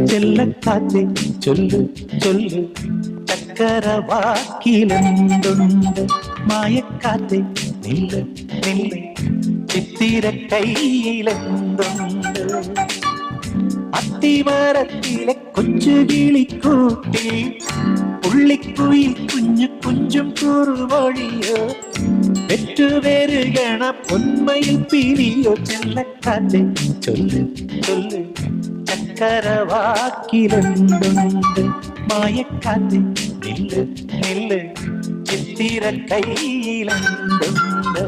ചെല്ലക്കാത്തെ ചൊല്ലു ചൊല്ലു ചക്കരവാക്കിലെന്തുണ്ട് മായക്കാത്തെ നില്ല് നില്ല് ചിത്തിര കയ്യിലെന്തുണ്ട് അത്തിമരത്തിലെ കൊച്ചു കിളിക്കൂട്ടി പുള്ളിക്കുയിൽ കുഞ്ഞു കുഞ്ചും കുറുവഴിയോ പെറ്റുവരുകണ പൊന്മയിൽ പിരിയോ ചെല്ലക്കാത്തെ ചൊല്ലു ചൊല്ലു ചക്കരവാക്കിലെന്തുണ്ട് മായക്കാത്തെ നില്ല് നില്ല് ചിത്തിര കയ്യിലെന്തുണ്ട്